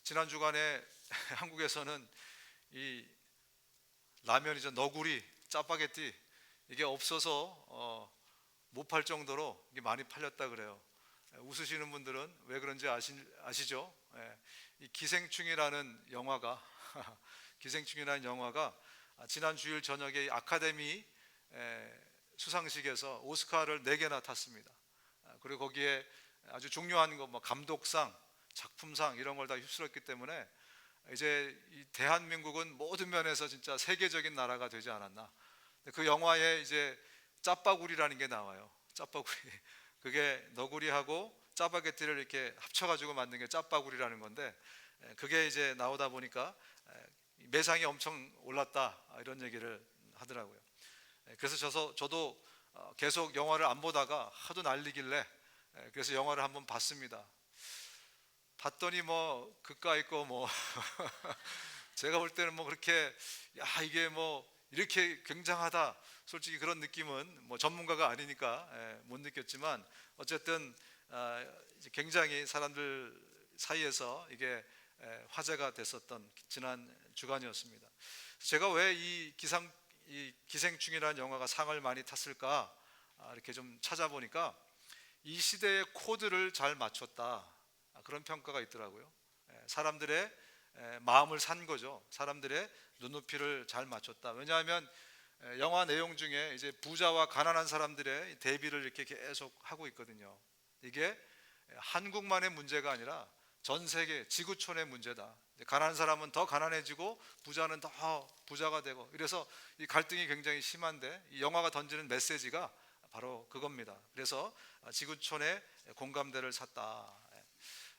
지난 주간에 한국에서는 이 라면이죠, 너구리, 짜파게티, 이게 없어서 못 팔 정도로 이게 많이 팔렸다 그래요. 웃으시는 분들은 왜 그런지 아시죠? 이 기생충이라는 영화가 기생충이라는 영화가 지난 주일 저녁에 이 아카데미 수상식에서 오스카를 4개나 탔습니다. 그리고 거기에 아주 중요한 거, 뭐 감독상, 작품상 이런 걸 다 휩쓸었기 때문에 이제 이 대한민국은 모든 면에서 진짜 세계적인 나라가 되지 않았나. 그 영화에 이제 짜파구리라는 게 나와요. 짜파구리. 그게 너구리하고 짜파게티를 이렇게 합쳐가지고 만든 게 짜파구리라는 건데, 그게 이제 나오다 보니까 매상이 엄청 올랐다 이런 얘기를 하더라고요. 그래서 저도 계속 영화를 안 보다가 하도 난리길래 그래서 영화를 한번 봤습니다. 봤더니 뭐 그까이 거뭐 제가 볼 때는 뭐 그렇게 야 이게 뭐 이렇게 굉장하다, 솔직히 그런 느낌은 뭐 전문가가 아니니까 못 느꼈지만 어쨌든 이제 굉장히 사람들 사이에서 이게 화제가 됐었던 지난 주간이었습니다. 제가 왜 이 기생충이라는 영화가 상을 많이 탔을까 이렇게 좀 찾아보니까 이 시대의 코드를 잘 맞췄다, 그런 평가가 있더라고요. 사람들의 마음을 산 거죠. 사람들의 눈높이를 잘 맞췄다. 왜냐하면 영화 내용 중에 이제 부자와 가난한 사람들의 대비를 이렇게 계속 하고 있거든요. 이게 한국만의 문제가 아니라 전 세계 지구촌의 문제다. 가난한 사람은 더 가난해지고 부자는 더 부자가 되고, 이래서 이 갈등이 굉장히 심한데 이 영화가 던지는 메시지가 바로 그겁니다. 그래서 지구촌의 공감대를 샀다.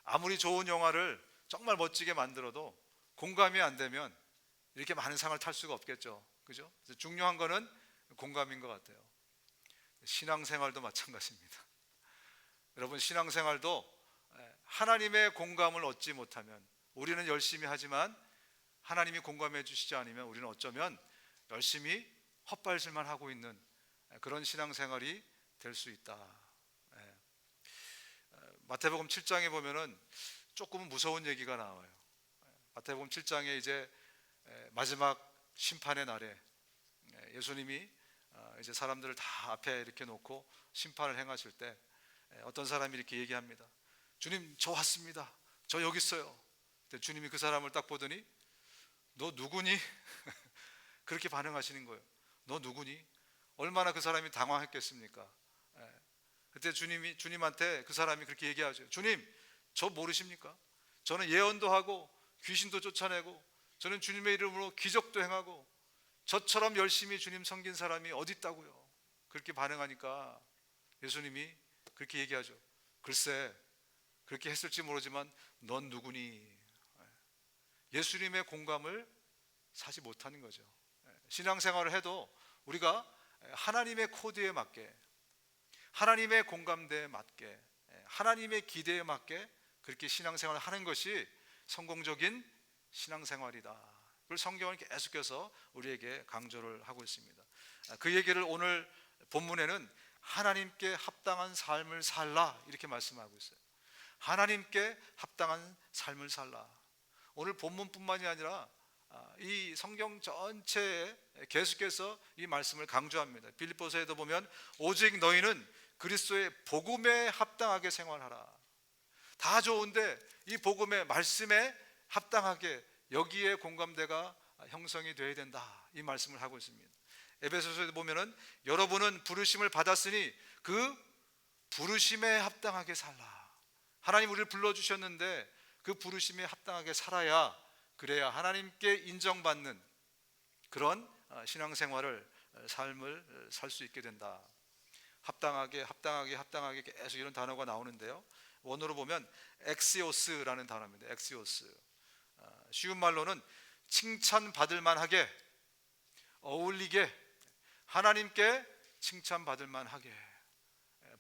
아무리 좋은 영화를 정말 멋지게 만들어도 공감이 안 되면 이렇게 많은 상을 탈 수가 없겠죠. 그죠? 중요한 거는 공감인 것 같아요. 신앙생활도 마찬가지입니다. 여러분, 신앙생활도 하나님의 공감을 얻지 못하면, 우리는 열심히 하지만 하나님이 공감해 주시지 않으면 우리는 어쩌면 열심히 헛발질만 하고 있는 그런 신앙생활이 될 수 있다. 마태복음 7장에 보면은 조금 무서운 얘기가 나와요. 마태복음 7장에 이제 마지막 심판의 날에 예수님이 이제 사람들을 다 앞에 이렇게 놓고 심판을 행하실 때 어떤 사람이 이렇게 얘기합니다. 주님, 저 왔습니다. 저 여기 있어요. 근데 주님이 그 사람을 딱 보더니 너 누구니? 그렇게 반응하시는 거예요. 너 누구니? 얼마나 그 사람이 당황했겠습니까? 그때 주님한테 그 사람이 그렇게 얘기하죠. 주님, 저 모르십니까? 저는 예언도 하고 귀신도 쫓아내고 저는 주님의 이름으로 기적도 행하고 저처럼 열심히 주님 섬긴 사람이 어디 있다고요? 그렇게 반응하니까 예수님이 그렇게 얘기하죠. 글쎄, 그렇게 했을지 모르지만 넌 누구니? 예수님의 공감을 사지 못하는 거죠. 신앙생활을 해도 우리가 하나님의 코드에 맞게, 하나님의 공감대에 맞게, 하나님의 기대에 맞게 그렇게 신앙생활을 하는 것이 성공적인 신앙생활이다. 그걸 성경은 계속해서 우리에게 강조를 하고 있습니다. 그 얘기를 오늘 본문에는 하나님께 합당한 삶을 살라 이렇게 말씀하고 있어요. 하나님께 합당한 삶을 살라. 오늘 본문뿐만이 아니라 이 성경 전체에 계속해서 이 말씀을 강조합니다. 빌립보서에도 보면 오직 너희는 그리스도의 복음에 합당하게 생활하라. 다 좋은데 이 복음의 말씀에 합당하게, 여기에 공감대가 형성이 되어야 된다, 이 말씀을 하고 있습니다. 에베소서에도 보면은 여러분은 부르심을 받았으니 그 부르심에 합당하게 살라. 하나님 우리를 불러주셨는데 그 부르심에 합당하게 살아야, 그래야 하나님께 인정받는 그런 신앙생활을, 삶을 살 수 있게 된다. 합당하게 계속 이런 단어가 나오는데요, 원어로 보면 엑시오스라는 단어입니다. 엑시오스. 쉬운 말로는 칭찬받을 만하게, 어울리게, 하나님께 칭찬받을 만하게,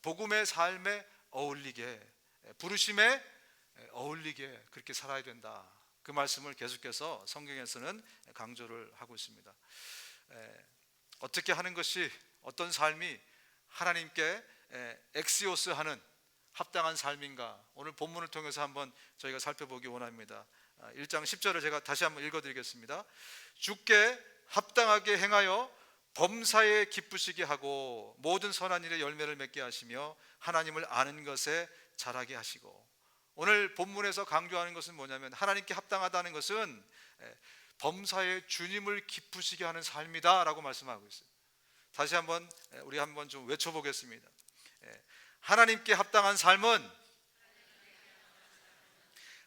복음의 삶에 어울리게, 부르심에 어울리게 그렇게 살아야 된다. 그 말씀을 계속해서 성경에서는 강조를 하고 있습니다. 어떻게 하는 것이, 어떤 삶이 하나님께 엑시오스 하는, 합당한 삶인가? 오늘 본문을 통해서 한번 저희가 살펴보기 원합니다. 1장 10절을 제가 다시 한번 읽어드리겠습니다. 주께 합당하게 행하여 범사에 기쁘시게 하고 모든 선한 일에 열매를 맺게 하시며 하나님을 아는 것에 자라게 하시고. 오늘 본문에서 강조하는 것은 뭐냐면 하나님께 합당하다는 것은 범사에 주님을 기쁘시게 하는 삶이다 라고 말씀하고 있어요. 다시 한번 우리 한번 좀 외쳐보겠습니다. 하나님께 합당한 삶은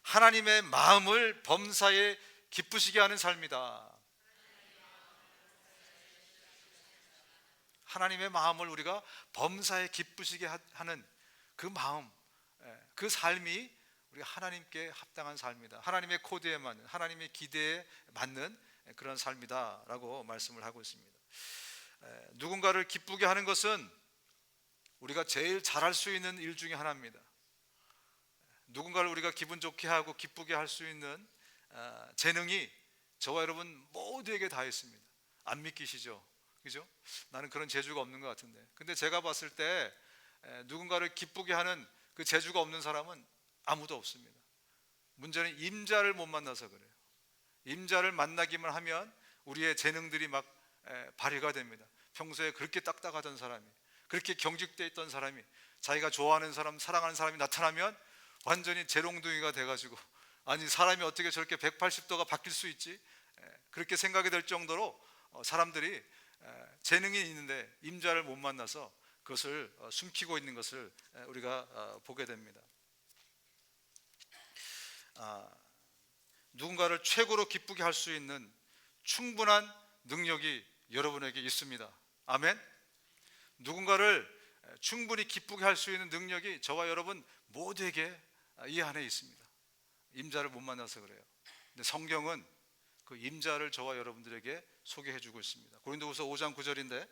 하나님의 마음을 범사에 기쁘시게 하는 삶이다. 하나님의 마음을 우리가 범사에 기쁘시게 하는 그 마음, 그 삶이 우리가 하나님께 합당한 삶이다. 하나님의 코드에 맞는, 하나님의 기대에 맞는 그런 삶이다 라고 말씀을 하고 있습니다. 누군가를 기쁘게 하는 것은 우리가 제일 잘할 수 있는 일 중에 하나입니다. 누군가를 우리가 기분 좋게 하고 기쁘게 할 수 있는 재능이 저와 여러분 모두에게 다 있습니다. 안 믿기시죠? 그죠? 나는 그런 재주가 없는 것 같은데. 근데 제가 봤을 때 누군가를 기쁘게 하는 그 재주가 없는 사람은 아무도 없습니다. 문제는 임자를 못 만나서 그래요. 임자를 만나기만 하면 우리의 재능들이 막 발휘가 됩니다. 평소에 그렇게 딱딱하던 사람이, 그렇게 경직되어 있던 사람이, 자기가 좋아하는 사람, 사랑하는 사람이 나타나면 완전히 재롱둥이가 돼가지고, 아니 사람이 어떻게 저렇게 180도가 바뀔 수 있지? 그렇게 생각이 될 정도로 사람들이 재능이 있는데 임자를 못 만나서 그것을 숨기고 있는 것을 우리가 보게 됩니다. 누군가를 최고로 기쁘게 할 수 있는 충분한 능력이 여러분에게 있습니다. 아멘. 누군가를 충분히 기쁘게 할 수 있는 능력이 저와 여러분 모두에게 이 안에 있습니다. 임자를 못 만나서 그래요. 근데 성경은 그 임자를 저와 여러분들에게 소개해 주고 있습니다. 고린도후서 5장 9절인데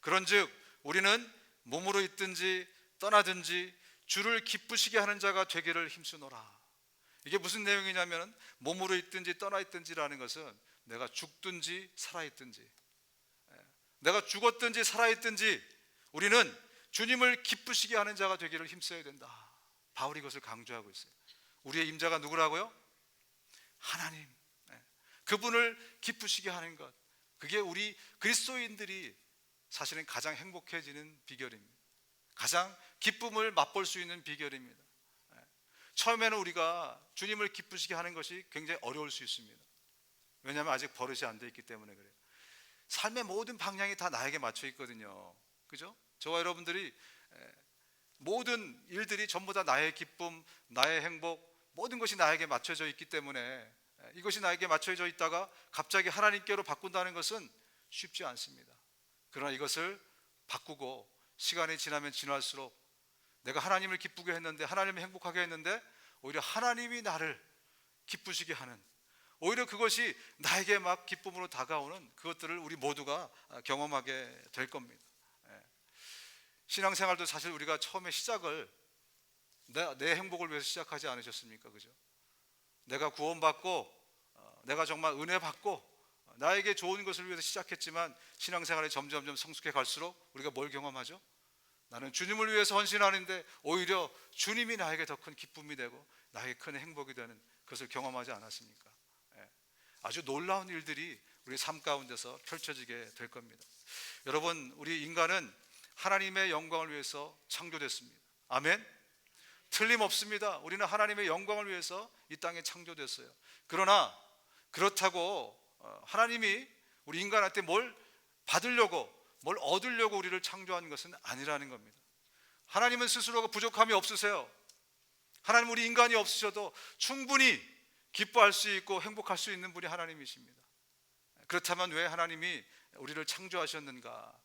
그런즉 우리는 몸으로 있든지 떠나든지 주를 기쁘시게 하는 자가 되기를 힘쓰노라. 이게 무슨 내용이냐면 몸으로 있든지 떠나 있든지라는 것은 내가 죽든지 살아 있든지, 내가 죽었든지 살아 있든지 우리는 주님을 기쁘시게 하는 자가 되기를 힘써야 된다. 바울이 그것을 강조하고 있어요. 우리의 임자가 누구라고요? 하나님. 그분을 기쁘시게 하는 것, 그게 우리 그리스도인들이 사실은 가장 행복해지는 비결입니다. 가장 기쁨을 맛볼 수 있는 비결입니다. 처음에는 우리가 주님을 기쁘시게 하는 것이 굉장히 어려울 수 있습니다. 왜냐하면 아직 버릇이 안 돼 있기 때문에 그래요. 삶의 모든 방향이 다 나에게 맞춰 있거든요. 그죠? 저와 여러분들이 모든 일들이 전부 다 나의 기쁨, 나의 행복, 모든 것이 나에게 맞춰져 있기 때문에 이것이 나에게 맞춰져 있다가 갑자기 하나님께로 바꾼다는 것은 쉽지 않습니다. 그러나 이것을 바꾸고 시간이 지나면 지날수록 내가 하나님을 기쁘게 했는데, 하나님을 행복하게 했는데 오히려 하나님이 나를 기쁘시게 하는, 오히려 그것이 나에게 막 기쁨으로 다가오는 그것들을 우리 모두가 경험하게 될 겁니다. 신앙생활도 사실 우리가 처음에 시작을 내 행복을 위해서 시작하지 않으셨습니까? 그죠? 내가 구원받고 내가 정말 은혜 받고 나에게 좋은 것을 위해서 시작했지만 신앙생활이 점점 성숙해 갈수록 우리가 뭘 경험하죠? 나는 주님을 위해서 헌신하는데 오히려 주님이 나에게 더 큰 기쁨이 되고 나에게 큰 행복이 되는 그것을 경험하지 않았습니까? 아주 놀라운 일들이 우리 삶 가운데서 펼쳐지게 될 겁니다. 여러분, 우리 인간은 하나님의 영광을 위해서 창조됐습니다. 아멘. 틀림없습니다. 우리는 하나님의 영광을 위해서 이 땅에 창조됐어요. 그러나 그렇다고 하나님이 우리 인간한테 뭘 받으려고, 뭘 얻으려고 우리를 창조한 것은 아니라는 겁니다. 하나님은 스스로가 부족함이 없으세요. 하나님, 우리 인간이 없으셔도 충분히 기뻐할 수 있고 행복할 수 있는 분이 하나님이십니다. 그렇다면 왜 하나님이 우리를 창조하셨는가?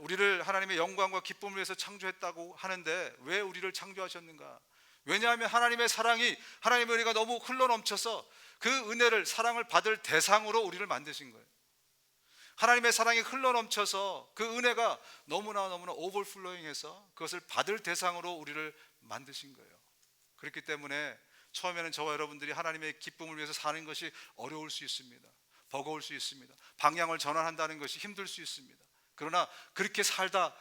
우리를 하나님의 영광과 기쁨을 위해서 창조했다고 하는데 왜 우리를 창조하셨는가? 왜냐하면 하나님의 사랑이, 하나님의 은혜가 너무 흘러넘쳐서 그 은혜를, 사랑을 받을 대상으로 우리를 만드신 거예요. 하나님의 사랑이 흘러넘쳐서 그 은혜가 너무나 오버플로잉해서 그것을 받을 대상으로 우리를 만드신 거예요. 그렇기 때문에 처음에는 저와 여러분들이 하나님의 기쁨을 위해서 사는 것이 어려울 수 있습니다. 버거울 수 있습니다. 방향을 전환한다는 것이 힘들 수 있습니다. 그러나 그렇게 살다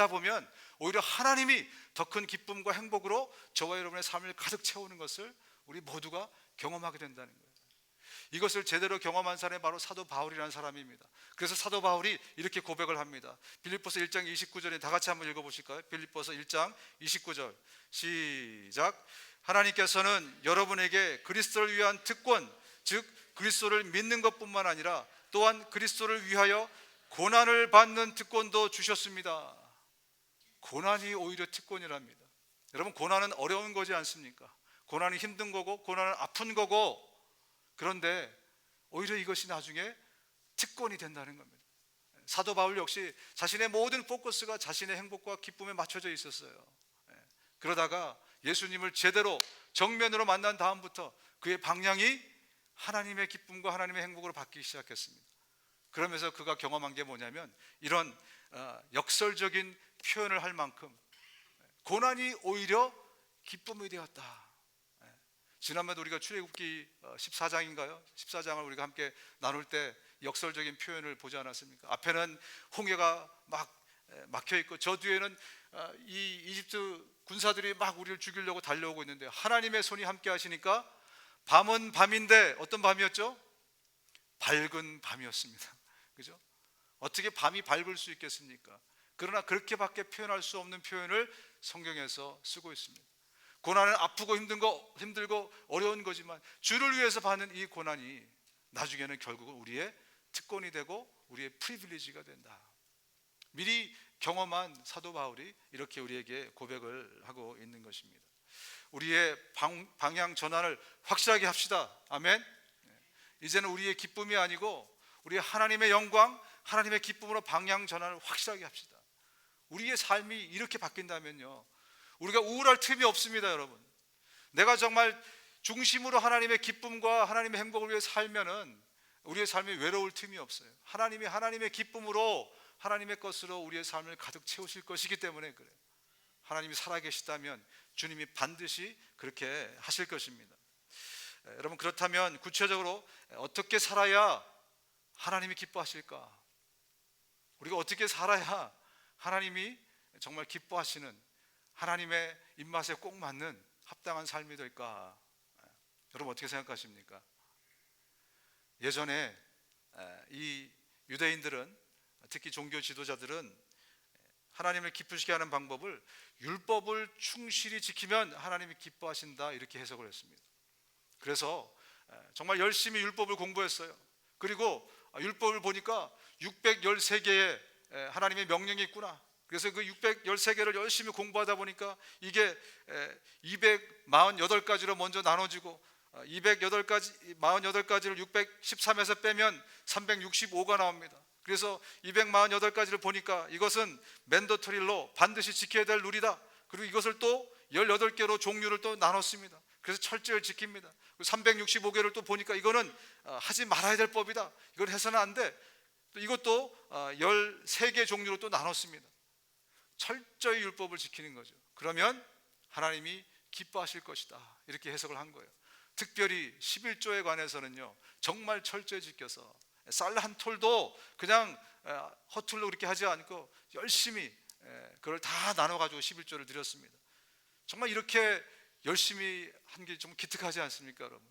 보면 오히려 하나님이 더 큰 기쁨과 행복으로 저와 여러분의 삶을 가득 채우는 것을 우리 모두가 경험하게 된다는 거예요. 이것을 제대로 경험한 사람이 바로 사도 바울이라는 사람입니다. 그래서 사도 바울이 이렇게 고백을 합니다. 빌립보서 1장 29절에 다 같이 한번 읽어보실까요? 빌립보서 1장 29절 시작. 하나님께서는 여러분에게 그리스도를 위한 특권, 즉 그리스도를 믿는 것뿐만 아니라 또한 그리스도를 위하여 고난을 받는 특권도 주셨습니다. 고난이 오히려 특권이랍니다. 여러분, 고난은 어려운 거지 않습니까? 고난이 힘든 거고 고난은 아픈 거고, 그런데 오히려 이것이 나중에 특권이 된다는 겁니다. 사도 바울 역시 자신의 모든 포커스가 자신의 행복과 기쁨에 맞춰져 있었어요. 그러다가 예수님을 제대로 정면으로 만난 다음부터 그의 방향이 하나님의 기쁨과 하나님의 행복으로 바뀌기 시작했습니다. 그러면서 그가 경험한 게 뭐냐면 이런 역설적인 표현을 할 만큼 고난이 오히려 기쁨이 되었다. 지난번에 우리가 출애굽기 14장인가요? 14장을 우리가 함께 나눌 때 역설적인 표현을 보지 않았습니까? 앞에는 홍해가 막 막혀 있고 저 뒤에는 이 이집트 군사들이 막 우리를 죽이려고 달려오고 있는데 하나님의 손이 함께 하시니까 밤은 밤인데 어떤 밤이었죠? 밝은 밤이었습니다. 그죠? 어떻게 밤이 밝을 수 있겠습니까? 그러나 그렇게밖에 표현할 수 없는 표현을 성경에서 쓰고 있습니다. 고난은 아프고 힘들고 어려운 거지만 주를 위해서 받는 이 고난이 나중에는 결국은 우리의 특권이 되고 우리의 프리빌리지가 된다. 미리 경험한 사도 바울이 이렇게 우리에게 고백을 하고 있는 것입니다. 우리의 방향 전환을 확실하게 합시다. 아멘. 이제는 우리의 기쁨이 아니고 우리 하나님의 영광, 하나님의 기쁨으로 방향 전환을 확실하게 합시다. 우리의 삶이 이렇게 바뀐다면요, 우리가 우울할 틈이 없습니다. 여러분, 내가 정말 중심으로 하나님의 기쁨과 하나님의 행복을 위해 살면은 우리의 삶이 외로울 틈이 없어요. 하나님이 하나님의 기쁨으로 하나님의 것으로 우리의 삶을 가득 채우실 것이기 때문에 그래요. 하나님이 살아계시다면 주님이 반드시 그렇게 하실 것입니다. 여러분, 그렇다면 구체적으로 어떻게 살아야 하나님이 기뻐하실까? 우리가 어떻게 살아야 하나님이 정말 기뻐하시는 하나님의 입맛에 꼭 맞는 합당한 삶이 될까? 여러분, 어떻게 생각하십니까? 예전에 이 유대인들은, 특히 종교 지도자들은 하나님을 기쁘시게 하는 방법을 율법을 충실히 지키면 하나님이 기뻐하신다, 이렇게 해석을 했습니다. 그래서 정말 열심히 율법을 공부했어요. 그리고 율법을 보니까 613개의 하나님의 명령이 있구나. 그래서 그 613개를 열심히 공부하다 보니까 이게 248가지로 먼저 나눠지고 248가지를 613에서 빼면 365가 나옵니다. 그래서 248가지를 보니까 이것은 맨더터리로 반드시 지켜야 될 룰이다. 그리고 이것을 또 18개로 종류를 또 나눴습니다. 그래서 철저히 지킵니다. 365개를 또 보니까 이거는 하지 말아야 될 법이다. 이걸 해서는 안 돼. 또 이것도 13개 종류로 또 나눴습니다. 철저히 율법을 지키는 거죠. 그러면 하나님이 기뻐하실 것이다, 이렇게 해석을 한 거예요. 특별히 11조에 관해서는요, 정말 철저히 지켜서 쌀 한 톨도 그냥 허툴로 그렇게 하지 않고 열심히 그걸 다 나눠가지고 11조를 드렸습니다. 정말 이렇게 열심히 한 게 좀 기특하지 않습니까, 여러분?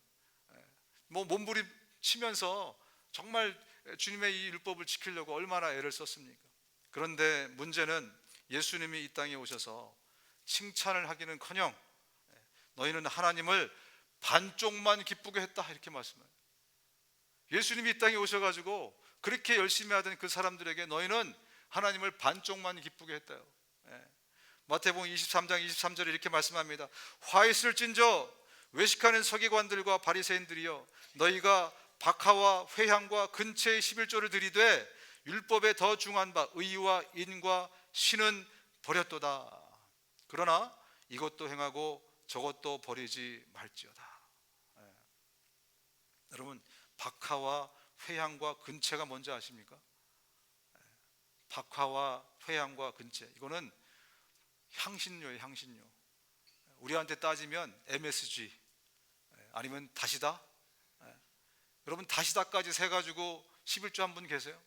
뭐 몸부림치면서 정말 주님의 이 율법을 지키려고 얼마나 애를 썼습니까? 그런데 문제는 예수님이 이 땅에 오셔서 칭찬을 하기는커녕 너희는 하나님을 반쪽만 기쁘게 했다, 이렇게 말씀해요. 예수님이 이 땅에 오셔가지고 그렇게 열심히 하던 그 사람들에게 너희는 하나님을 반쪽만 기쁘게 했다요. 마태복음 23장 23절에 이렇게 말씀합니다. 화 있을진저 외식하는 서기관들과 바리새인들이여, 너희가 박하와 회향과 근체의 11조를 드리되 율법에 더 중한 바 의와 인과 신은 버렸도다. 그러나 이것도 행하고 저것도 버리지 말지어다. 여러분, 박하와 회향과 근체가 뭔지 아십니까? 박하와 회향과 근체, 이거는 향신료예요. 향신료. 우리한테 따지면 MSG 아니면 다시다. 여러분, 다시다까지 세가지고 11조 한 분 계세요?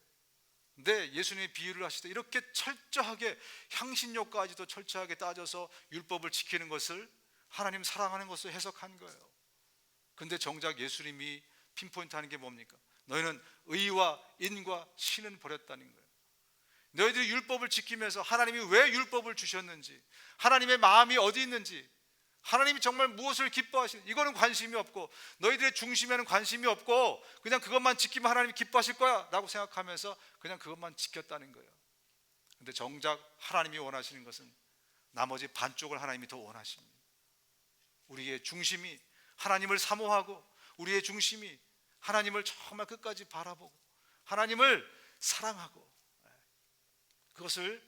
근데 예수님이 비유를 하시되 이렇게 철저하게 향신료까지도 철저하게 따져서 율법을 지키는 것을 하나님 사랑하는 것으로 해석한 거예요. 근데 정작 예수님이 핀포인트 하는 게 뭡니까? 너희는 의와 인과 신은 버렸다는 거예요. 너희들이 율법을 지키면서 하나님이 왜 율법을 주셨는지, 하나님의 마음이 어디 있는지, 하나님이 정말 무엇을 기뻐하시는지 이거는 관심이 없고, 너희들의 중심에는 관심이 없고, 그냥 그것만 지키면 하나님이 기뻐하실 거야 라고 생각하면서 그냥 그것만 지켰다는 거예요. 근데 정작 하나님이 원하시는 것은 나머지 반쪽을 하나님이 더 원하십니다. 우리의 중심이 하나님을 사모하고, 우리의 중심이 하나님을 정말 끝까지 바라보고 하나님을 사랑하고, 그것을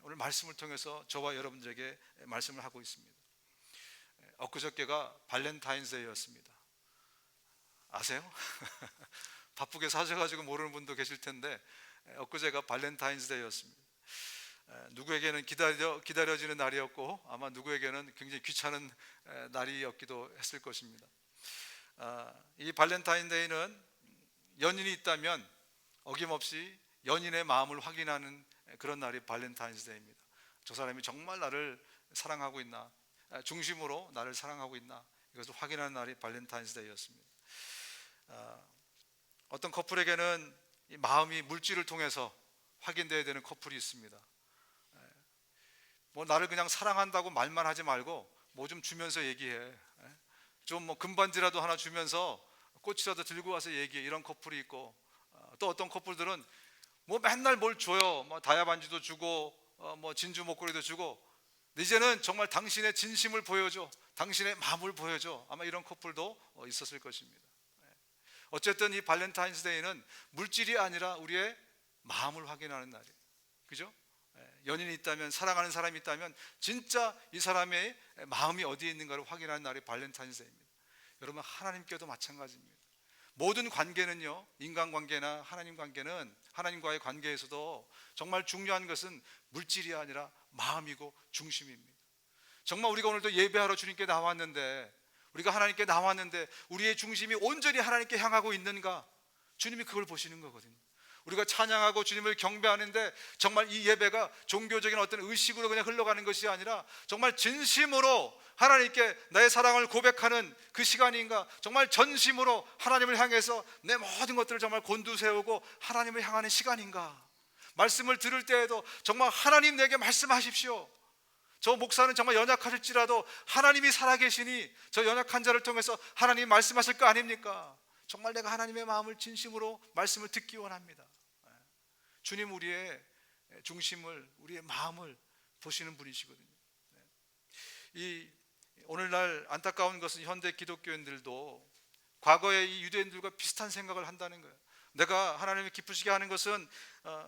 오늘 말씀을 통해서 저와 여러분들에게 말씀을 하고 있습니다. 엊그저께가 발렌타인스데이였습니다. 아세요? 바쁘게 사셔가지고 모르는 분도 계실 텐데 엊그제가 발렌타인스데이였습니다. 누구에게는 기다려지는 날이었고, 아마 누구에게는 굉장히 귀찮은 날이었기도 했을 것입니다. 이 발렌타인데이는 연인이 있다면 어김없이 연인의 마음을 확인하는 그런 날이 발렌타인스데이입니다. 저 사람이 정말 나를 사랑하고 있나, 중심으로 나를 사랑하고 있나, 이것을 확인하는 날이 발렌타인스데이였습니다. 어떤 커플에게는 이 마음이 물질을 통해서 확인되어야 되는 커플이 있습니다. 뭐 나를 그냥 사랑한다고 말만 하지 말고 뭐 좀 주면서 얘기해, 좀 뭐 금반지라도 하나 주면서 꽃이라도 들고 와서 얘기해, 이런 커플이 있고, 또 어떤 커플들은 뭐 맨날 뭘 줘요. 뭐 다이아 반지도 주고 뭐 진주 목걸이도 주고, 이제는 정말 당신의 진심을 보여줘, 당신의 마음을 보여줘. 아마 이런 커플도 있었을 것입니다. 어쨌든 이 발렌타인스데이는 물질이 아니라 우리의 마음을 확인하는 날이에요. 그죠? 연인이 있다면, 사랑하는 사람이 있다면 진짜 이 사람의 마음이 어디에 있는가를 확인하는 날이 발렌타인스데이입니다. 여러분, 하나님께도 마찬가지입니다. 모든 관계는요, 인간관계나 하나님 관계는, 하나님과의 관계에서도 정말 중요한 것은 물질이 아니라 마음이고 중심입니다. 정말 우리가 오늘도 예배하러 주님께 나왔는데, 우리가 하나님께 나왔는데 우리의 중심이 온전히 하나님께 향하고 있는가, 주님이 그걸 보시는 거거든요. 우리가 찬양하고 주님을 경배하는데 정말 이 예배가 종교적인 어떤 의식으로 그냥 흘러가는 것이 아니라 정말 진심으로 하나님께 나의 사랑을 고백하는 그 시간인가, 정말 전심으로 하나님을 향해서 내 모든 것들을 정말 곤두세우고 하나님을 향하는 시간인가, 말씀을 들을 때에도 정말 하나님 내게 말씀하십시오. 저 목사는 정말 연약하실지라도 하나님이 살아계시니 저 연약한 자를 통해서 하나님이 말씀하실 거 아닙니까? 정말 내가 하나님의 마음을 진심으로 말씀을 듣기 원합니다. 주님 우리의 중심을, 우리의 마음을 보시는 분이시거든요. 이 오늘날 안타까운 것은 현대 기독교인들도 과거의 이 유대인들과 비슷한 생각을 한다는 거예요. 내가 하나님을 기쁘시게 하는 것은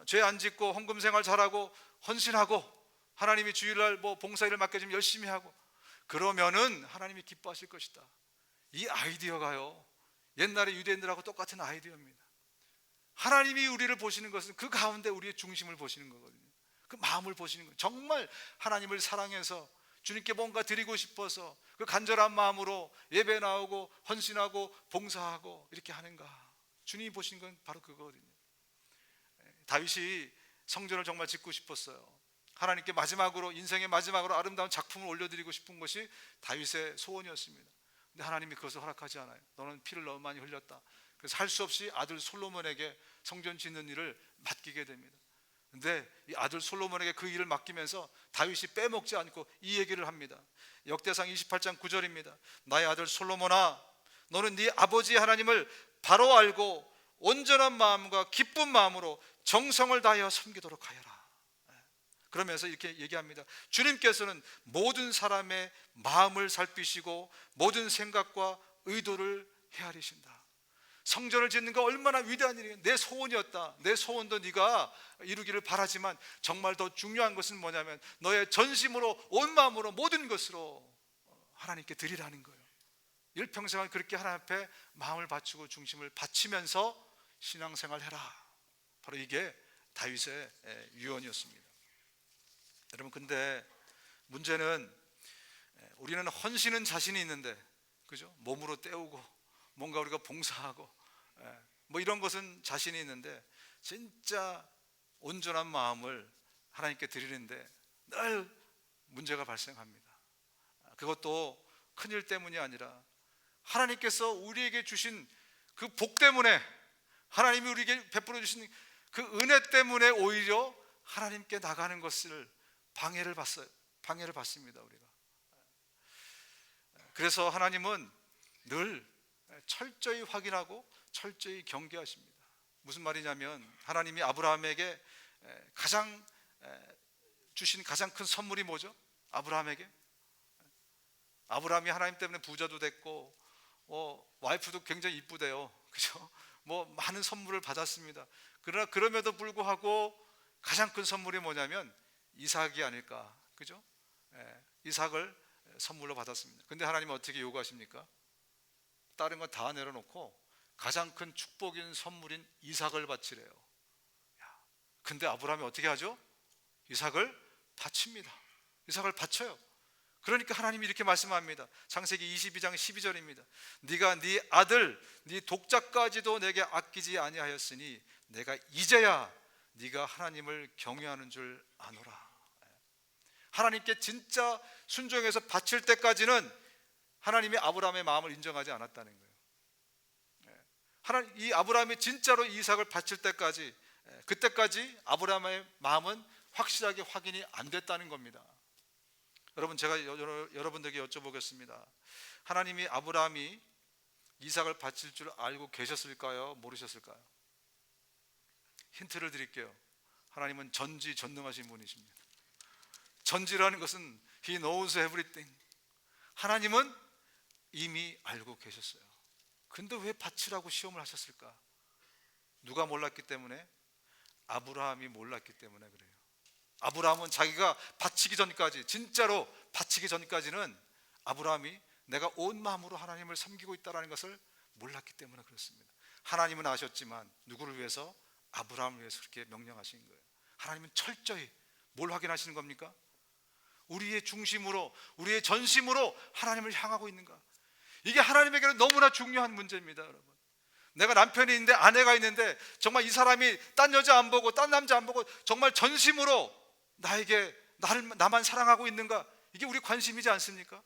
죄 안 짓고 헌금 생활 잘하고 헌신하고, 하나님이 주일날 뭐 봉사일을 맡겨주면 열심히 하고, 그러면은 하나님이 기뻐하실 것이다. 이 아이디어가요, 옛날에 유대인들하고 똑같은 아이디어입니다. 하나님이 우리를 보시는 것은 그 가운데 우리의 중심을 보시는 거거든요. 그 마음을 보시는 거예요. 정말 하나님을 사랑해서 주님께 뭔가 드리고 싶어서 그 간절한 마음으로 예배 나오고 헌신하고 봉사하고 이렇게 하는가, 주님이 보시는 건 바로 그거거든요. 다윗이 성전을 정말 짓고 싶었어요. 하나님께 마지막으로, 인생의 마지막으로 아름다운 작품을 올려드리고 싶은 것이 다윗의 소원이었습니다. 근데 하나님이 그것을 허락하지 않아요. 너는 피를 너무 많이 흘렸다. 그래서 할 수 없이 아들 솔로몬에게 성전 짓는 일을 맡기게 됩니다. 근데 이 아들 솔로몬에게 그 일을 맡기면서 다윗이 빼먹지 않고 이 얘기를 합니다. 역대상 28장 9절입니다. 나의 아들 솔로몬아, 너는 네 아버지 하나님을 바로 알고 온전한 마음과 기쁜 마음으로 정성을 다하여 섬기도록 하여라. 그러면서 이렇게 얘기합니다. 주님께서는 모든 사람의 마음을 살피시고 모든 생각과 의도를 헤아리신다. 성전을 짓는 거 얼마나 위대한 일이에요. 내 소원이었다. 내 소원도 네가 이루기를 바라지만 정말 더 중요한 것은 뭐냐면 너의 전심으로, 온 마음으로, 모든 것으로 하나님께 드리라는 거예요. 일평생을 그렇게 하나님 앞에 마음을 바치고 중심을 바치면서 신앙생활 해라. 바로 이게 다윗의 유언이었습니다. 여러분, 근데 문제는 우리는 헌신은 자신이 있는데, 그죠? 몸으로 때우고 뭔가 우리가 봉사하고 뭐 이런 것은 자신이 있는데, 진짜 온전한 마음을 하나님께 드리는데 늘 문제가 발생합니다. 그것도 큰일 때문이 아니라 하나님께서 우리에게 주신 그 복 때문에, 하나님이 우리에게 베풀어 주신 그 은혜 때문에 오히려 하나님께 나가는 것을 방해를 받습니다. 우리가. 그래서 하나님은 늘 철저히 확인하고 철저히 경계하십니다. 무슨 말이냐면, 하나님이 아브라함에게 주신 가장 큰 선물이 뭐죠? 아브라함이 하나님 때문에 부자도 됐고, 와이프도 굉장히 이쁘대요. 그죠? 많은 선물을 받았습니다. 그러나 그럼에도 불구하고 가장 큰 선물이 뭐냐면 이삭이 아닐까. 그죠? 이삭을 선물로 받았습니다. 근데 하나님은 어떻게 요구하십니까? 다른 건 다 내려놓고 가장 큰 축복인 선물인 이삭을 바치래요. 근데 아브라함이 어떻게 하죠? 이삭을 바칩니다. 이삭을 바쳐요. 그러니까 하나님이 이렇게 말씀합니다. 창세기 22장 12절입니다. 네가 네 아들 네 독자까지도 내게 아끼지 아니하였으니 내가 이제야 네가 하나님을 경외하는 줄 아노라. 하나님께 진짜 순종해서 바칠 때까지는 하나님이 아브라함의 마음을 인정하지 않았다는 거예요. 이 아브라함이 진짜로 이삭을 바칠 때까지, 그때까지 아브라함의 마음은 확실하게 확인이 안 됐다는 겁니다. 여러분, 제가 여러분들에게 여쭤보겠습니다. 하나님이 아브라함이 이삭을 바칠 줄 알고 계셨을까요? 모르셨을까요? 힌트를 드릴게요. 하나님은 전지전능하신 분이십니다. 전지라는 것은 He knows everything. 하나님은 이미 알고 계셨어요. 근데 왜 바치라고 시험을 하셨을까? 누가 몰랐기 때문에? 아브라함이 몰랐기 때문에 그래요. 아브라함은 자기가 바치기 전까지, 진짜로 바치기 전까지는 아브라함이 내가 온 마음으로 하나님을 섬기고 있다는 것을 몰랐기 때문에 그렇습니다. 하나님은 아셨지만 누구를 위해서? 아브라함을 위해서 그렇게 명령하신 거예요. 하나님은 철저히 뭘 확인하시는 겁니까? 우리의 중심으로, 우리의 전심으로 하나님을 향하고 있는가? 이게 하나님에게는 너무나 중요한 문제입니다. 여러분, 내가 남편이 있는데, 아내가 있는데, 정말 이 사람이 딴 여자 안 보고 딴 남자 안 보고 정말 전심으로 나만 사랑하고 있는가? 이게 우리 관심이지 않습니까?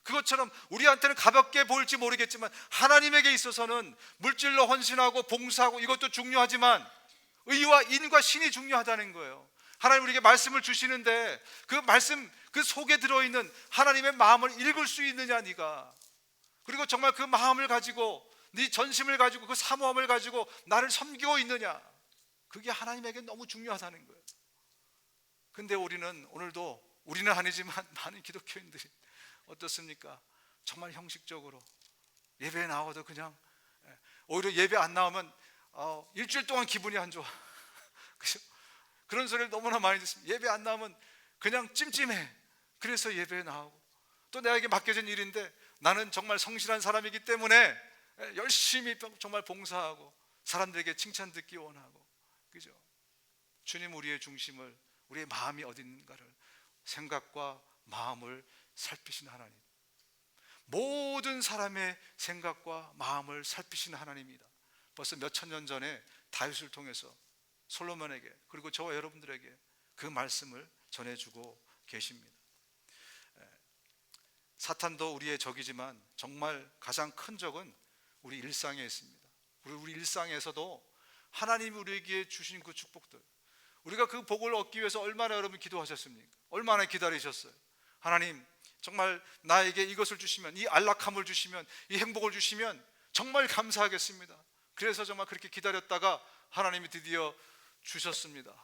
그것처럼 우리한테는 가볍게 보일지 모르겠지만 하나님에게 있어서는 물질로 헌신하고 봉사하고 이것도 중요하지만 의와 인과 신이 중요하다는 거예요. 하나님 우리에게 말씀을 주시는데 그 말씀, 그 속에 들어있는 하나님의 마음을 읽을 수 있느냐 네가. 그리고 정말 그 마음을 가지고, 네 전심을 가지고, 그 사모함을 가지고 나를 섬기고 있느냐. 그게 하나님에게 너무 중요하다는 거예요. 근데 우리는 아니지만 많은 기독교인들이 어떻습니까? 정말 형식적으로 예배에 나와도 그냥, 오히려 예배 안 나오면 일주일 동안 기분이 안 좋아. 그런 소리를 너무나 많이 듣습니다. 예배 안 나오면 그냥 찜찜해. 그래서 예배에 나오고, 또 내게 맡겨진 일인데 나는 정말 성실한 사람이기 때문에 열심히 정말 봉사하고 사람들에게 칭찬 듣기 원하고. 그죠? 주님, 우리의 중심을, 우리의 마음이 어디 있는가를, 생각과 마음을 살피시는 하나님, 모든 사람의 생각과 마음을 살피시는 하나님입니다. 벌써 몇천 년 전에 다윗을 통해서 솔로몬에게, 그리고 저와 여러분들에게 그 말씀을 전해주고 계십니다. 사탄도 우리의 적이지만 정말 가장 큰 적은 우리 일상에 있습니다. 우리 일상에서도 하나님이 우리에게 주신 그 축복들, 우리가 그 복을 얻기 위해서 얼마나 여러분 기도하셨습니까? 얼마나 기다리셨어요? 하나님, 정말 나에게 이것을 주시면, 이 안락함을 주시면, 이 행복을 주시면 정말 감사하겠습니다. 그래서 정말 그렇게 기다렸다가 하나님이 드디어 주셨습니다.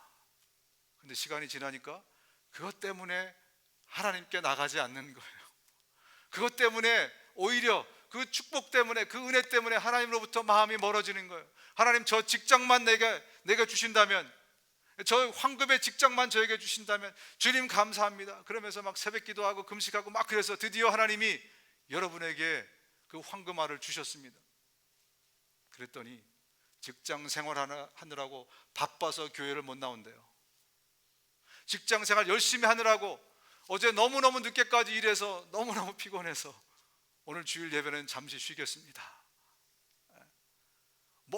근데 시간이 지나니까 그것 때문에 하나님께 나가지 않는 거예요. 그것 때문에 오히려 그 축복 때문에, 그 은혜 때문에 하나님으로부터 마음이 멀어지는 거예요. 하나님, 저 직장만 내게 주신다면, 저 황금의 직장만 저에게 주신다면 주님 감사합니다. 그러면서 막 새벽 기도하고 금식하고 막, 그래서 드디어 하나님이 여러분에게 그 황금알을 주셨습니다. 그랬더니 직장 생활하느라고 바빠서 교회를 못 나온대요. 직장 생활 열심히 하느라고 어제 너무너무 늦게까지 일해서 너무너무 피곤해서 오늘 주일 예배는 잠시 쉬겠습니다.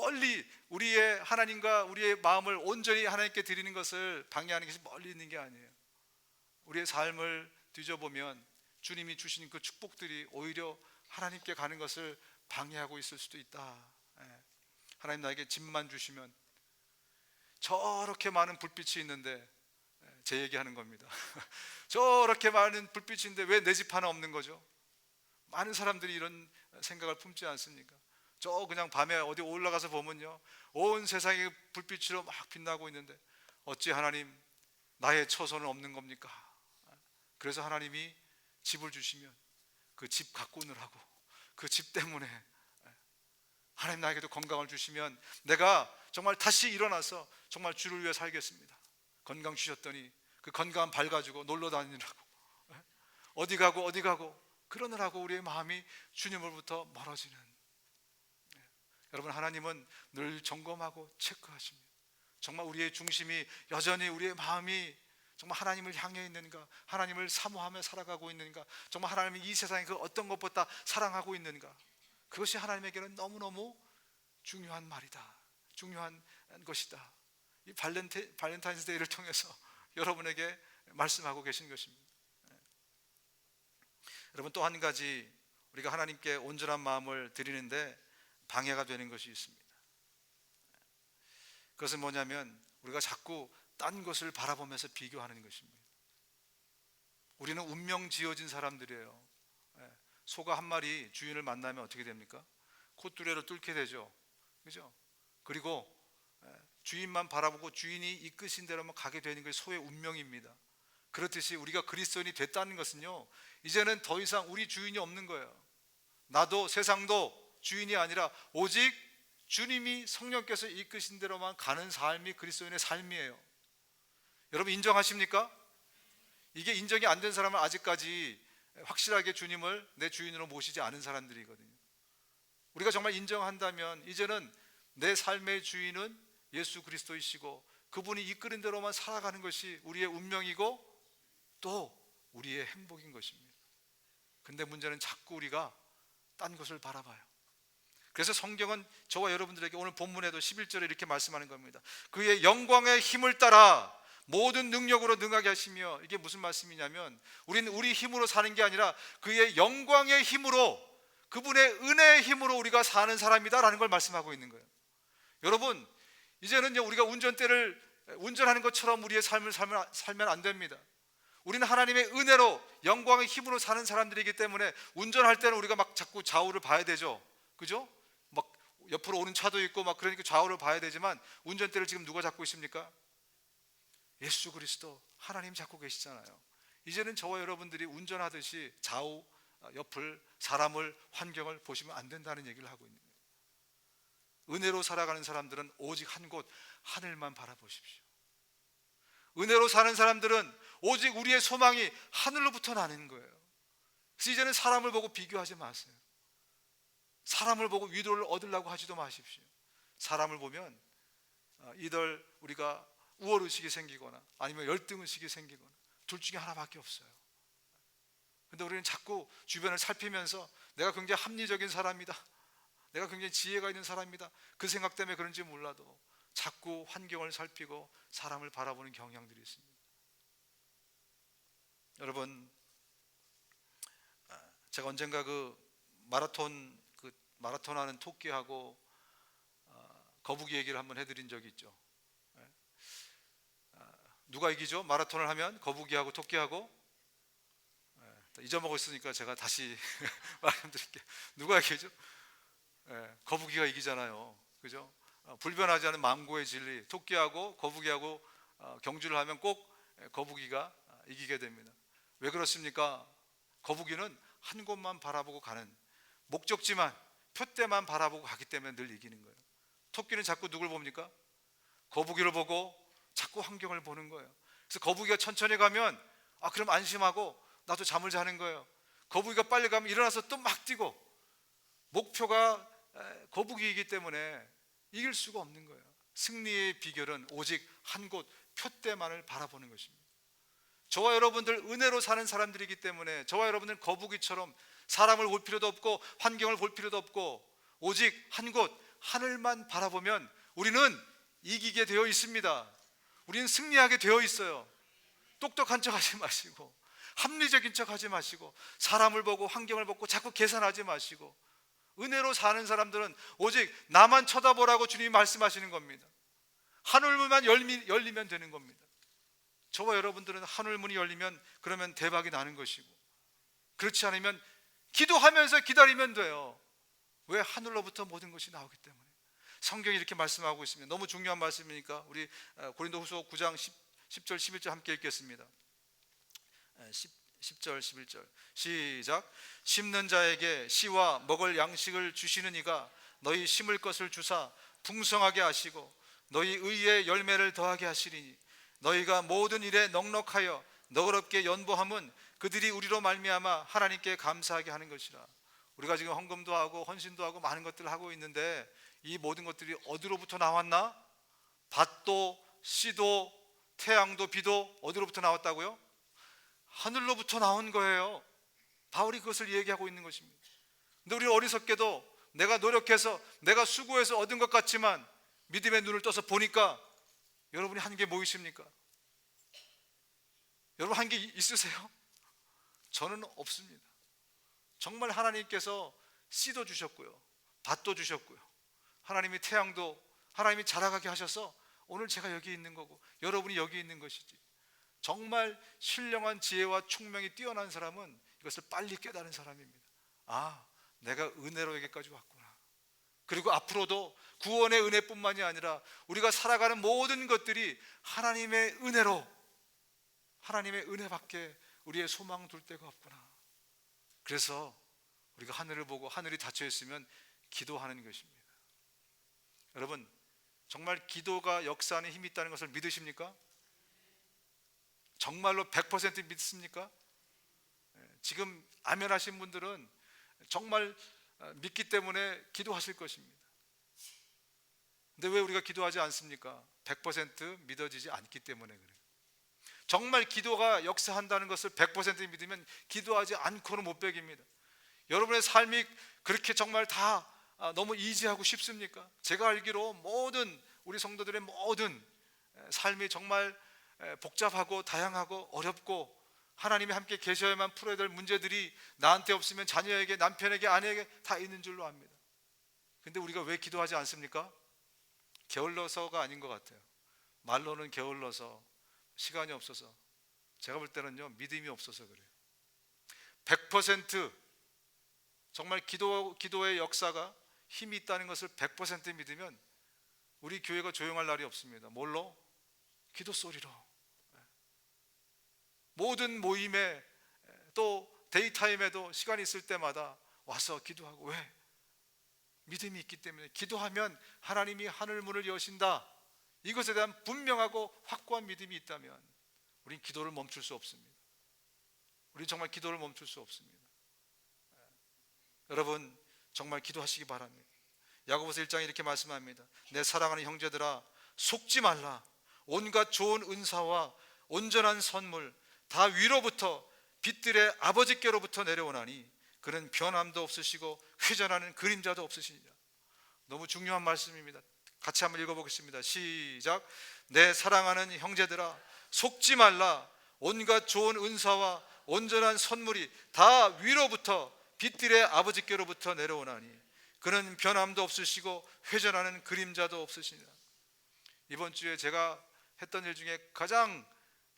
멀리 우리의 하나님과 우리의 마음을 온전히 하나님께 드리는 것을 방해하는 것이 멀리 있는 게 아니에요. 우리의 삶을 뒤져보면 주님이 주신 그 축복들이 오히려 하나님께 가는 것을 방해하고 있을 수도 있다. 하나님 나에게 집만 주시면, 저렇게 많은 불빛이 있는데, 제 얘기하는 겁니다. 저렇게 많은 불빛이 있는데 왜 내 집 하나 없는 거죠? 많은 사람들이 이런 생각을 품지 않습니까? 저 그냥 밤에 어디 올라가서 보면요, 온 세상이 불빛으로 막 빛나고 있는데 어찌 하나님 나의 처소는 없는 겁니까? 그래서 하나님이 집을 주시면 그 집 가꾸느라고, 그 집 때문에 하나님 나에게도 건강을 주시면 내가 정말 다시 일어나서 정말 주를 위해 살겠습니다. 건강 주셨더니 그 건강 발 가지고 놀러 다니느라고, 어디 가고 그러느라고 우리의 마음이 주님으로부터 멀어지는. 여러분, 하나님은 늘 점검하고 체크하십니다. 정말 우리의 중심이 여전히, 우리의 마음이 정말 하나님을 향해 있는가, 하나님을 사모하며 살아가고 있는가, 정말 하나님이 이 세상의 그 어떤 것보다 사랑하고 있는가, 그것이 하나님에게는 너무너무 중요한 말이다, 중요한 것이다. 이 발렌타인스데이를 통해서 여러분에게 말씀하고 계신 것입니다. 여러분, 또 한 가지 우리가 하나님께 온전한 마음을 드리는데 방해가 되는 것이 있습니다. 그것은 뭐냐면 우리가 자꾸 딴 것을 바라보면서 비교하는 것입니다. 우리는 운명 지어진 사람들이에요. 소가 한 마리 주인을 만나면 어떻게 됩니까? 콧두레로 뚫게 되죠. 그죠? 그리고 주인만 바라보고 주인이 이끄신 대로만 가게 되는 것이 소의 운명입니다. 그렇듯이 우리가 그리스도인이 됐다는 것은요, 이제는 더 이상 우리 주인이 없는 거예요. 나도 세상도 주인이 아니라 오직 주님이 성령께서 이끄신 대로만 가는 삶이 그리스도인의 삶이에요. 여러분, 인정하십니까? 이게 인정이 안 된 사람은 아직까지 확실하게 주님을 내 주인으로 모시지 않은 사람들이거든요. 우리가 정말 인정한다면 이제는 내 삶의 주인은 예수 그리스도이시고 그분이 이끄는 대로만 살아가는 것이 우리의 운명이고 또 우리의 행복인 것입니다. 근데 문제는 자꾸 우리가 딴 것을 바라봐요. 그래서 성경은 저와 여러분들에게 오늘 본문에도 11절에 이렇게 말씀하는 겁니다. 그의 영광의 힘을 따라 모든 능력으로 능하게 하시며, 이게 무슨 말씀이냐면 우리는 우리 힘으로 사는 게 아니라 그의 영광의 힘으로, 그분의 은혜의 힘으로 우리가 사는 사람이다라는 걸 말씀하고 있는 거예요. 여러분, 이제는요, 우리가 운전대를 운전하는 것처럼 우리의 삶을 살면 안 됩니다. 우리는 하나님의 은혜로 영광의 힘으로 사는 사람들이기 때문에 운전할 때는 우리가 막 자꾸 좌우를 봐야 되죠. 그죠? 막 옆으로 오는 차도 있고 막 그러니까 좌우를 봐야 되지만 운전대를 지금 누가 잡고 있습니까? 예수 그리스도 하나님 잡고 계시잖아요. 이제는 저와 여러분들이 운전하듯이 좌우, 옆을, 사람을, 환경을 보시면 안 된다는 얘기를 하고 있는 거예요. 은혜로 살아가는 사람들은 오직 한 곳, 하늘만 바라보십시오. 은혜로 사는 사람들은 오직 우리의 소망이 하늘로부터 나는 거예요. 그래서 이제는 사람을 보고 비교하지 마세요. 사람을 보고 위로를 얻으려고 하지도 마십시오. 사람을 보면 이들 우리가 우월의식이 생기거나 아니면 열등의식이 생기거나 둘 중에 하나밖에 없어요. 근데 우리는 자꾸 주변을 살피면서 내가 굉장히 합리적인 사람이다, 내가 굉장히 지혜가 있는 사람이다, 그 생각 때문에 그런지 몰라도 자꾸 환경을 살피고 사람을 바라보는 경향들이 있습니다. 여러분, 제가 언젠가 그 마라톤 하는 토끼하고 거북이 얘기를 한번 해드린 적이 있죠. 누가 이기죠? 마라톤을 하면 거북이하고 토끼하고. 잊어먹었으니까 제가 다시 말씀드릴게요. 누가 이기죠? 거북이가 이기잖아요. 그죠? 불변하지 않은 망고의 진리, 토끼하고 거북이하고 경주를 하면 꼭 거북이가 이기게 됩니다. 왜 그렇습니까? 거북이는 한 곳만 바라보고 가는, 목적지만, 표대만 바라보고 가기 때문에 늘 이기는 거예요. 토끼는 자꾸 누굴 봅니까? 거북이를 보고 자꾸 환경을 보는 거예요. 그래서 거북이가 천천히 가면 그럼 안심하고 나도 잠을 자는 거예요. 거북이가 빨리 가면 일어나서 또 막 뛰고, 목표가 거북이이기 때문에 이길 수가 없는 거예요. 승리의 비결은 오직 한 곳, 표대만을 바라보는 것입니다. 저와 여러분들 은혜로 사는 사람들이기 때문에 저와 여러분들 거북이처럼 사람을 볼 필요도 없고 환경을 볼 필요도 없고 오직 한 곳, 하늘만 바라보면 우리는 이기게 되어 있습니다. 우리는 승리하게 되어 있어요. 똑똑한 척 하지 마시고, 합리적인 척 하지 마시고, 사람을 보고 환경을 보고 자꾸 계산하지 마시고, 은혜로 사는 사람들은 오직 나만 쳐다보라고 주님이 말씀하시는 겁니다. 하늘문만 열리면 되는 겁니다. 저와 여러분들은 하늘문이 열리면 그러면 대박이 나는 것이고, 그렇지 않으면 기도하면서 기다리면 돼요. 왜? 하늘로부터 모든 것이 나오기 때문에. 성경이 이렇게 말씀하고 있습니다. 너무 중요한 말씀이니까 우리 고린도후서 9장 10절 11절 함께 읽겠습니다. 10절 11절 시작. 심는 자에게 씨와 먹을 양식을 주시는 이가 너희 심을 것을 주사 풍성하게 하시고 너희 의의 열매를 더하게 하시리니 너희가 모든 일에 넉넉하여 너그럽게 연보함은 그들이 우리로 말미암아 하나님께 감사하게 하는 것이라. 우리가 지금 헌금도 하고 헌신도 하고 많은 것들을 하고 있는데 이 모든 것들이 어디로부터 나왔나? 밭도 씨도 태양도 비도 어디로부터 나왔다고요? 하늘로부터 나온 거예요. 바울이 그것을 얘기하고 있는 것입니다. 근데 우리 어리석게도 내가 노력해서 내가 수고해서 얻은 것 같지만 믿음의 눈을 떠서 보니까 여러분이 한 게 뭐 있습니까? 여러분 한 게 있으세요? 저는 없습니다. 정말 하나님께서 씨도 주셨고요, 밭도 주셨고요, 하나님이 태양도 하나님이 자라가게 하셔서 오늘 제가 여기 있는 거고 여러분이 여기 있는 것이지. 정말 신령한 지혜와 총명이 뛰어난 사람은 이것을 빨리 깨달은 사람입니다. 아, 내가 은혜로 여기까지 왔구나. 그리고 앞으로도 구원의 은혜뿐만이 아니라 우리가 살아가는 모든 것들이 하나님의 은혜로, 하나님의 은혜밖에 우리의 소망 둘 데가 없구나. 그래서 우리가 하늘을 보고 하늘이 닫혀 있으면 기도하는 것입니다. 여러분, 정말 기도가 역사하는 힘이 있다는 것을 믿으십니까? 정말로 100% 믿습니까? 지금 아멘 하신 분들은 정말 믿기 때문에 기도하실 것입니다. 근데 왜 우리가 기도하지 않습니까? 100% 믿어지지 않기 때문에 그래요. 정말 기도가 역사한다는 것을 100% 믿으면 기도하지 않고는 못 베깁니다. 여러분의 삶이 그렇게 정말 다 너무 이지하고 쉽습니까? 제가 알기로 모든 우리 성도들의 모든 삶이 정말 복잡하고 다양하고 어렵고 하나님이 함께 계셔야만 풀어야 될 문제들이 나한테 없으면 자녀에게, 남편에게, 아내에게 다 있는 줄로 압니다. 근데 우리가 왜 기도하지 않습니까? 게을러서가 아닌 것 같아요. 말로는 게을러서, 시간이 없어서, 제가 볼 때는요 믿음이 없어서 그래요. 100% 정말 기도의 역사가 힘이 있다는 것을 100% 믿으면 우리 교회가 조용할 날이 없습니다. 뭘로? 기도 소리로. 모든 모임에 또 데이타임에도 시간이 있을 때마다 와서 기도하고. 왜? 믿음이 있기 때문에. 기도하면 하나님이 하늘 문을 여신다, 이것에 대한 분명하고 확고한 믿음이 있다면 우린 기도를 멈출 수 없습니다. 우린 정말 기도를 멈출 수 없습니다. 여러분 정말 기도하시기 바랍니다. 야고보서 1장에 이렇게 말씀합니다. 내 사랑하는 형제들아, 속지 말라. 온갖 좋은 은사와 온전한 선물 다 위로부터 빛들의 아버지께로부터 내려오나니 그는 변함도 없으시고 회전하는 그림자도 없으시니라. 너무 중요한 말씀입니다. 같이 한번 읽어보겠습니다. 시작. 내 사랑하는 형제들아, 속지 말라. 온갖 좋은 은사와 온전한 선물이 다 위로부터 빛들의 아버지께로부터 내려오나니 그는 변함도 없으시고 회전하는 그림자도 없으시니라. 이번 주에 제가 했던 일 중에 가장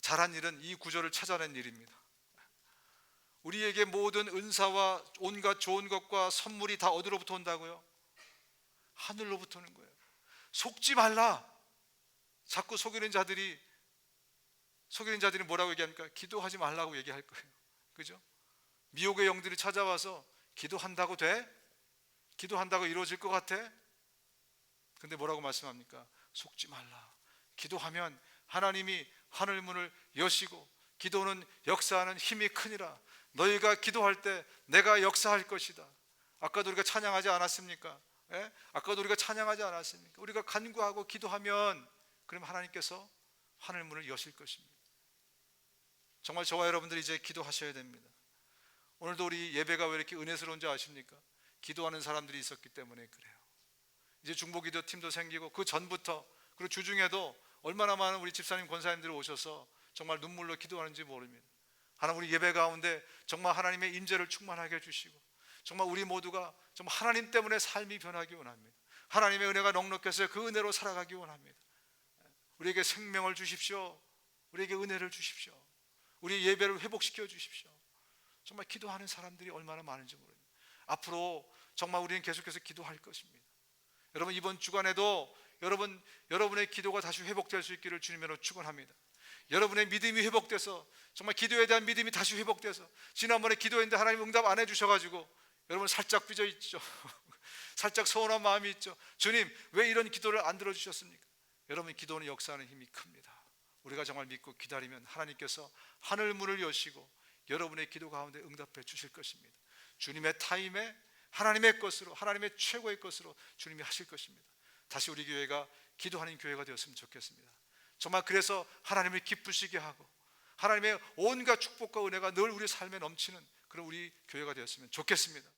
잘한 일은 이 구절을 찾아낸 일입니다. 우리에게 모든 은사와 온갖 좋은 것과 선물이 다 어디로부터 온다고요? 하늘로부터 오는 거예요. 속지 말라. 자꾸 속이는 자들이 뭐라고 얘기합니까? 기도하지 말라고 얘기할 거예요. 그죠? 미혹의 영들이 찾아와서 기도한다고 돼? 기도한다고 이루어질 것 같아? 근데 뭐라고 말씀합니까? 속지 말라. 기도하면 하나님이 하늘문을 여시고 기도는 역사하는 힘이 크니라. 너희가 기도할 때 내가 역사할 것이다. 아까도 우리가 찬양하지 않았습니까? 예? 아까도 우리가 찬양하지 않았습니까? 우리가 간구하고 기도하면 그럼 하나님께서 하늘문을 여실 것입니다. 정말 저와 여러분들이 이제 기도하셔야 됩니다. 오늘도 우리 예배가 왜 이렇게 은혜스러운지 아십니까? 기도하는 사람들이 있었기 때문에 그래요. 이제 중보기도 팀도 생기고 그 전부터 그리고 주중에도 얼마나 많은 우리 집사님 권사님들이 오셔서 정말 눈물로 기도하는지 모릅니다. 하나님 우리 예배 가운데 정말 하나님의 임재를 충만하게 해주시고 정말 우리 모두가 정말 하나님 때문에 삶이 변하기 원합니다. 하나님의 은혜가 넉넉해서 그 은혜로 살아가기 원합니다. 우리에게 생명을 주십시오. 우리에게 은혜를 주십시오. 우리 예배를 회복시켜 주십시오. 정말 기도하는 사람들이 얼마나 많은지 모릅니다. 앞으로 정말 우리는 계속해서 기도할 것입니다. 여러분 이번 주간에도 여러분의 기도가 다시 회복될 수 있기를 주님으로 축원합니다. 여러분의 믿음이 회복돼서 정말 기도에 대한 믿음이 다시 회복돼서 지난번에 기도했는데 하나님 응답 안 해주셔가지고 여러분 살짝 삐져 있죠. 살짝 서운한 마음이 있죠. 주님 왜 이런 기도를 안 들어주셨습니까? 여러분 기도는 역사하는 힘이 큽니다. 우리가 정말 믿고 기다리면 하나님께서 하늘 문을 여시고 여러분의 기도 가운데 응답해 주실 것입니다. 주님의 타임에 하나님의 것으로 하나님의 최고의 것으로 주님이 하실 것입니다. 다시 우리 교회가 기도하는 교회가 되었으면 좋겠습니다. 정말 그래서 하나님을 기쁘시게 하고 하나님의 온갖 축복과 은혜가 늘 우리 삶에 넘치는 그런 우리 교회가 되었으면 좋겠습니다.